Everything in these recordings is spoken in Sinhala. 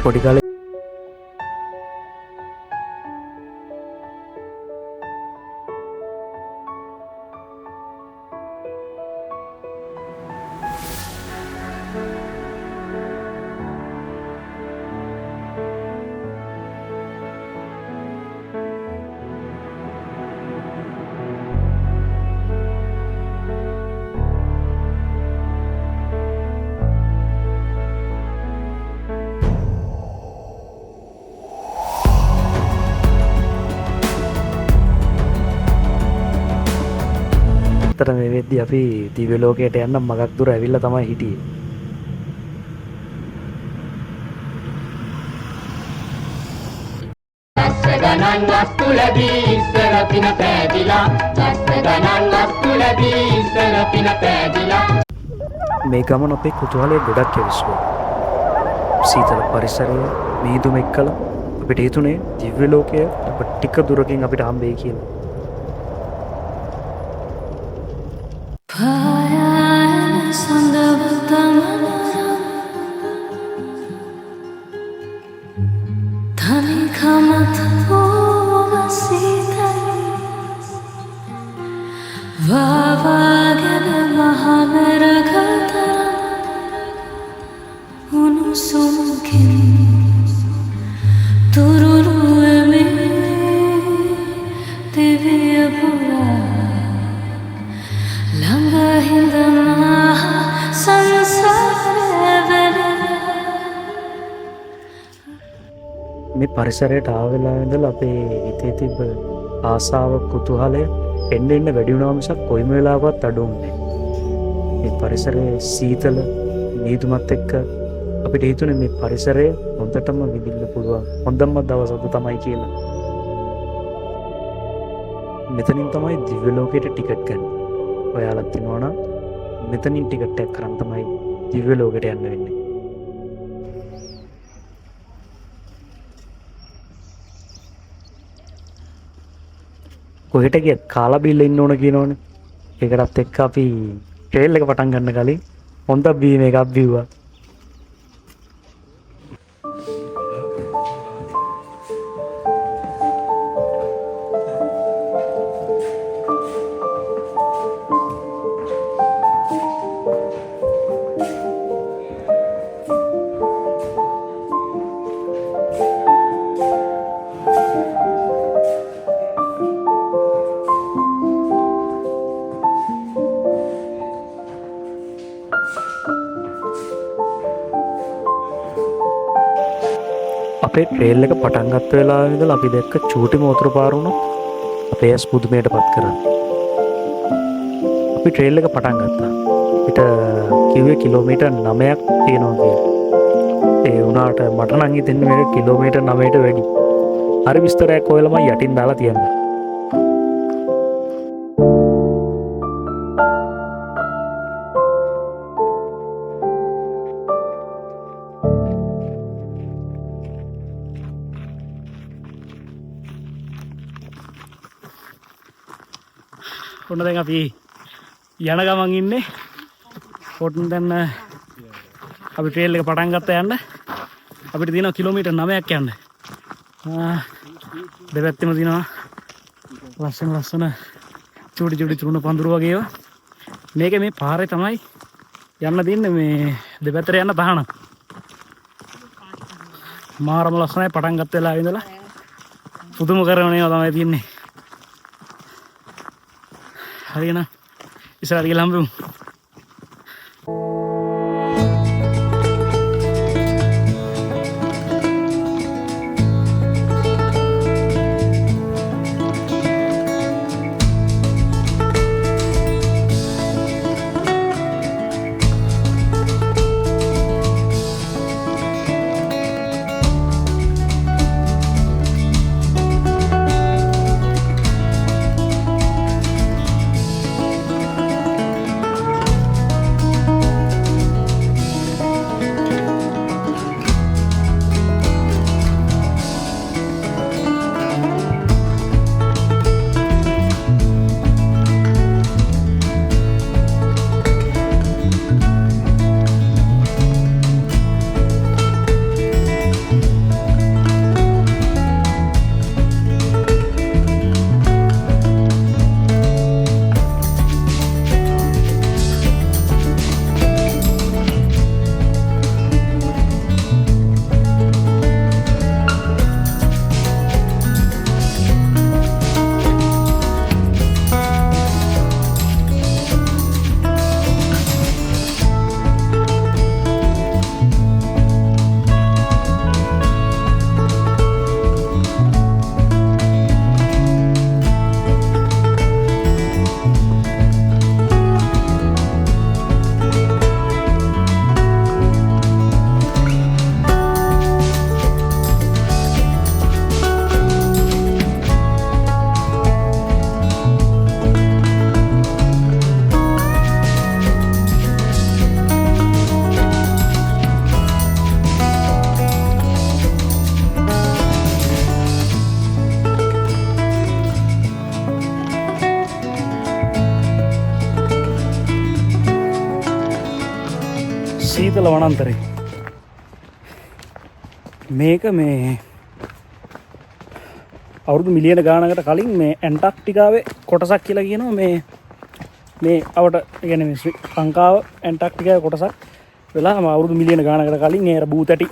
පොඩි කාලේ මේ වෙද්දි අපි දිව්‍ය ලෝකයට යන්න මගක් දුර ඇවිල්ලා තමයි හිටියේ. ගණන් වස්තු ලැබී ඉස්සර පින පෑදිලා ගණන් වස්තු ලැබී ඉස්සර පින පෑදිලා මේ ගමන අපේ කුතුහලයේ ගොඩක් ඇවිස්සුවා. සීතල පරිසරය මීදුම එක්කලා අපිට හිතුනේ දිව්‍ය ලෝකය ටික දුරකින් අපිට හම්බෙයි කියලා. මේ පරිසරයට ආවෙලා ඉඳලා අපේ හිතේ තිබ්බ ආසාව කුතුහලය එන්න එන්න වැඩි වුණා මිසක් කොයිම වෙලාවකවත් අඩු වුණේ නැහැ. මේ පරිසරයේ සීතල නීදුමත් එක්ක අපිට හිතුනේ මේ පරිසරය හොඳටම විඳින්න පුළුවන් හොඳම දවස අද තමයි කියලා. මෙතනින් තමයි දිව්‍ය ලෝකයට ටිකට් ගන්න. ඔයාලත් එනවනම් මෙතනින් ටිකට් එකක් කරන් තමයි දිව්‍ය ලෝකයට යන්න වෙන්නේ. කොහෙට ගියත් කාලා බීලා ඉන්න ඕන කියනවනේ. ඒකටත් එක්ක අපි ට්‍රේල් එක පටන් ගන්න කලින් හොඳ බීම එකක් බිව්වා. අපේ ට්‍රේල් එක පටන් ගත්ත වෙලාවේ ඉඳලා අපි දැක්ක චූටි මෝතර පාර උනොත් අපේ ඇස් පුදුමයටපත් කරා. අපි ට්‍රේල් එක පටන් ගත්තා. පිට කිව්වේ කිලෝමීටර් 9ක් තියෙනවා කියලා. ඒ වුණාට මට නම් හිතෙන්නේ මේක කිලෝමීටර් 9ට වැඩි. හරි විස්තරයක් ඔයලම යටින් දාලා තියන්න. ඔන්න දැන් අපි යන ගමන් ඉන්නේ. ඔන්න දැන් අපි ට්‍රේල් එක පටන් ගත්තා යන්න. අපිට තියෙනවා කිලෝමීටර් 9ක් යන්න. දෙපැත්තෙම තියෙනවා ලස්සන චූටි තුරුණ පඳුරු වගේ ඒවා. මේක මේ පාරේ තමයි යන්න දෙන්නේ මේ දෙපැත්තට යන්න තහනම්. මාරම ලස්සනයි පටන් ගත්ත වෙලාවේ ඉඳලා පුදුම කරන ඒවා තමයි තියෙන්නේ. හරියන ඉස්සරහට ගිහලා හම්බෙමු. සීතල වනාන්තරේ. මේක මේ අවුරුදු මිලියන ගානකට කලින් මේ ඇන්ටාර්ක්ටිකාවේ කොටසක් කියලා කියනවා. මේ අවට කියන්නේ මේ ශ්‍රී ලංකාව ඇන්ටාර්ක්ටිකාවේ කොටසක් වෙලා අවුරුදු මිලියන ගානකට කලින් ඒ බූතැටි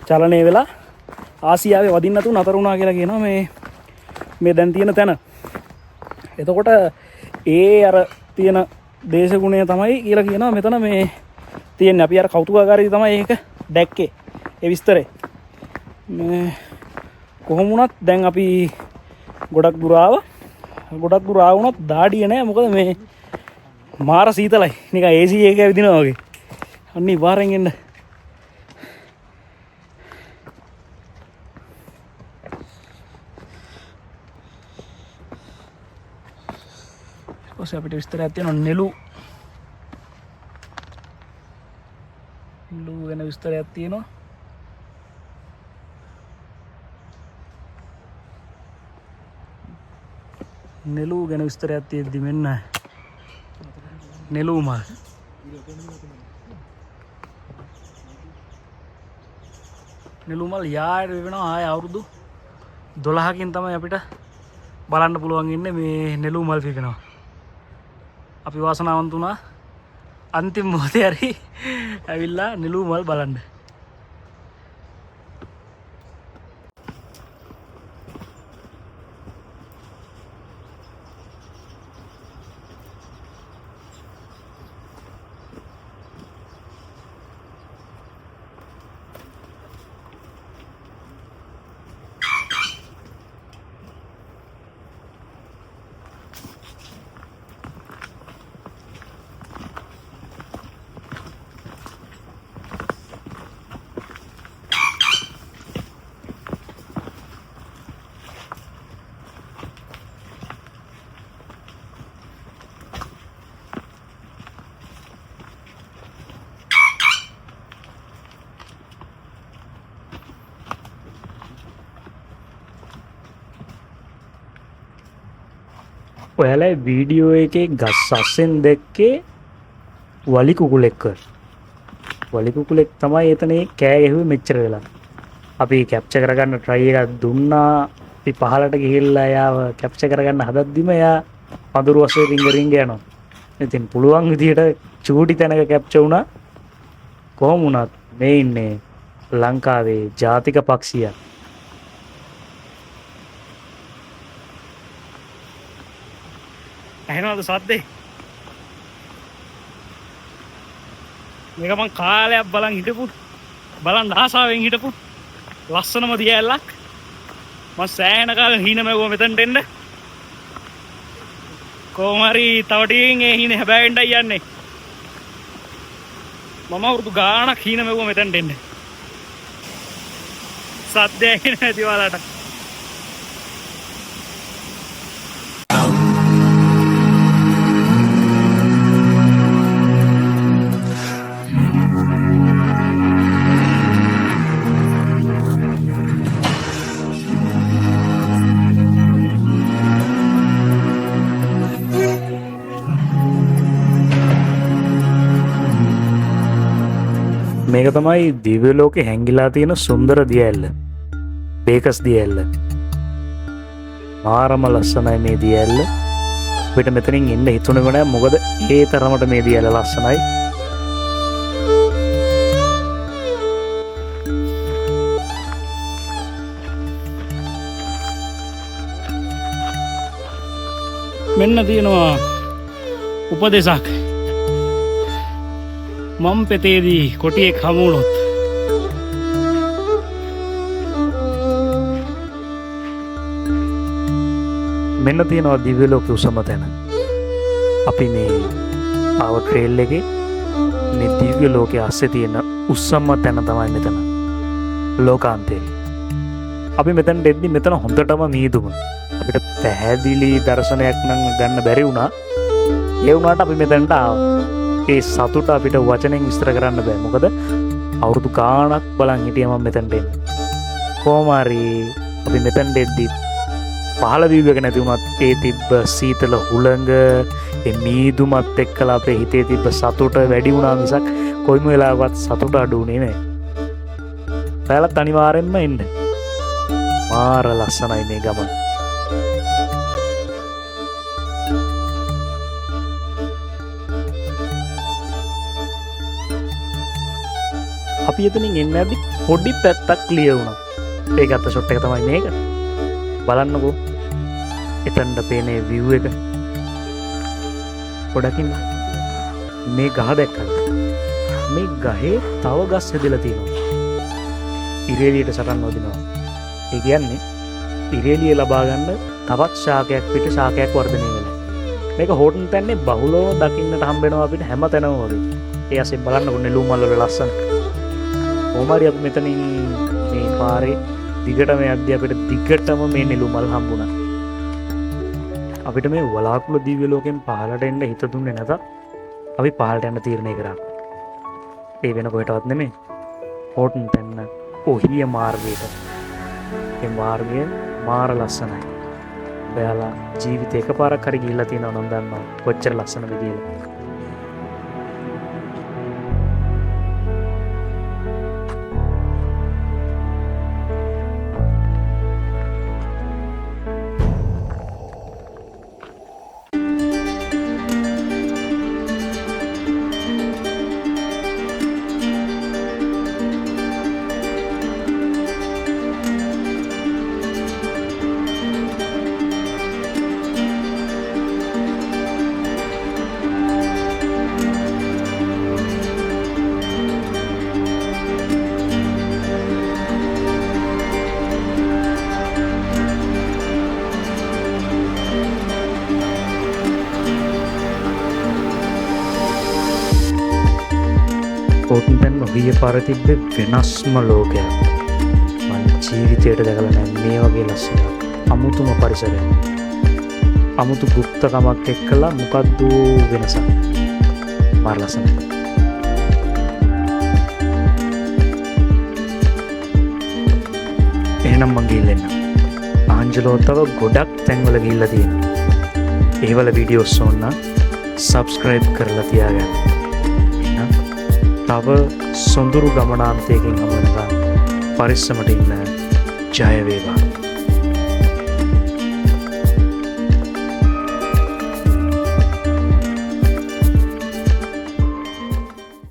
චලනය වෙලා ආසියාවේ වදින්න තු නතර වුණා කියලා කියනවා මේ දැන් තියෙන තැන. එතකොට අර තියෙන දේශගුණය තමයි කියලා කියනවා මෙතන මේ තියෙන. අපි අර කෞතුකාගාරී තමයි ඒක දැක්කේ ඒ විස්තරේ. කොහොම වුණත් දැන් අපි ගොඩක් දුර ආවුණත් දාඩිය නෑ. මොකද මේ මාර සීතලයි. නිකන් AC එකක ඇවිදිනවා වගේ. අනිවාර්යෙන් එන්න. ඊපස්සේ අපිට විස්තරයක් තියෙනවා නෙළු ගැන විස්තරයක් තියෙනවා. නෙළු ගැන විස්තරයක් තියෙද්දි මෙන්න නෙළු මල්. නෙළු මල් යායට වෙනවා ආය අවුරුදු 12කින් තමයි අපිට බලන්න පුළුවන් ඉන්නේ මේ නෙළු මල් පිපෙනවා. අපි වාසනාවන්ත වුණා අන්තිම මොහොතේ හරි ඇවිල්ලා නෙළු මල් බලන්න. ඔයාලා වීඩියෝ එකේ ගස් අස්සෙන් දැක්කේ වලි කුකුලෙක්. වලි කුකුලෙක් තමයි එතන කෑ ගැහුවේ මෙච්චර වෙලා. අපි කැප්චර් කරගන්න try එකක් දුන්නා. අපි පහලට ගිහිල්ලා එයාව කැප්චර් කරගන්න හදද්දිම එයා පඳුරු වශයෙන් රිංග යනවා. ඉතින් පුළුවන් විදියට චූටි තැනක කැප්චර් වුණා. කොහොම වුණත් මේ ඉන්නේ ලංකාවේ ජාතික පක්ෂියා. ඇහෙනවද සද්දේ? මේක මං කාලයක් බලන් ආසාවෙන් හිටපු ලස්සනම දියැලක්. මම සෑහෙන කාලෙ හීන මැවුවා මෙතනට එන්න. කොහොම හරි තව ටිකකින් ඒ හීන හැබෑවෙන්නයි යන්නේ. මම අවුරුදු ගාණක් හීන මැවුවා මෙතනට එන්න. සද්දේ ඇහෙන්නේ නැති වලට. මේක තමයි දිව්‍ය ලෝකේ හැංගිලා තියෙන සුන්දර දියැල්ල. බේකස් දියැල්ල. මාරම ලස්සනයි මේ දියැල්ල. අපිට මෙතනින් ඉන්න හිතුණේම නෑ මොකද ඒ තරමට මේ දියැල්ල ලස්සනයි. මෙන්න තියෙනවා උපදේශක්. මම් පෙතේදී කොටියෙක් හමුවුණොත් මෙන්න තියෙනවා දිව්‍ය ලෝක උසම තැන. අපි මේ ආව ට්‍රේල් එකේ මේ දිව්‍ය ලෝකයේ අස්සේ තියෙන උසම තැන තමයි මෙතන. ලෝකාන්තේ. අපි මෙතනට එද්දි මෙතන හොඳටම මීදුම. අපිට පැහැදිලි දර්ශනයක් නම් ගන්න බැරි වුණා. ඒ වුණාට අපි මෙතනට ආවා. ඒ සතුට අපිට වචනෙන් විස්තර කරන්න බෑ. මොකද අවුරුදු ගාණක් බලන් හිටියා මම මෙතනට එන්න. කොහොම හරි අපි මෙතනට එද්දි පහළ දීවක නැති වුණත් ඒ තිබ්බ සීතල හුළඟ ඒ මීදුමත් එක්කලා අපේ හිතේ තිබ්බ සතුට වැඩි වුණා මිසක් කොයිම වෙලාවත් සතුට අඩුනේ නෑ. පැලත් අනිවාරෙන්ම එන්න. මාර ලස්සනයි මේ ගමන්. අපි එතනින් එන්න ඇති පොඩි පැත්තක් ලිය වුණා. ඒ ගත්ත ෂොට් එක තමයි මේක. බලන්නකෝ. එතනට පේනේ view එක. පොඩකින් මේ ගහ දැක්කද? මේ ගහේ තව ගස් හැදලා තියෙනවා. ඉරේලියට සටන් වදිනවා. ඒ කියන්නේ ඉරේලිය ලබා ගන්න තවත් ශාකයක් පිට ශාකයක් වර්ධනය වෙනවා. මේක හෝටන් තැන්නේ බහුලව දකින්නට හම්බ වෙනවා අපිට හැම තැනම වගේ. ඒ ඇසෙන් බලන්නකො නෙළුම් මල් වල ලස්සන. කොහොමරි අපි මෙතනින් මේ පාරේ දිගටම යද්දී අපිට දිගටම මේ නෙළුම් මල් හම්බුණා. අපිට මේ වලාකුළු දිව්‍ය ලෝකෙන් පහළට එන්න හිත දුන්නේ නැත. අපි පහළට යන්න තීරණය කරා. ඒ වෙන කොහෙටවත් නෙමෙයි. හෝටන් තැන්න ඔහිය මාර්ගයට. ඒ මාර්ගය මාර ලස්සනයි. ඔයාලා ජීවිතේ එකපාරක් හරි ගිහිල්ලා තියෙනව නම් දන්නවා කොච්චර ලස්සනද කියලා. හෝටන් තැන්න ඔහිය පාර තිබ්බේ වෙනස්ම ලෝකයක්. මං ජීවිතයට දැකලා නැහැ මේ වගේ ලස්සනක්. අමුතුම පරිසරයක්. අමුතු ගුප්තකමක් එක්කලා මොකද්ද වෙනසක්. මාර ලස්සනයි. එහෙනම් මං ගිහින් එන්න. ආන්ජලෝ තව ගොඩක් තැන්වල ගිහිල්ලා තියෙනවා. ඒවල වීඩියෝස් ඕන නම් subscribe කරලා තියාගන්න. තව සොඳුරු ගමනාන්තයකින් හමු වෙනකම් පරිස්සමට ඉන්න. ජය වේවා.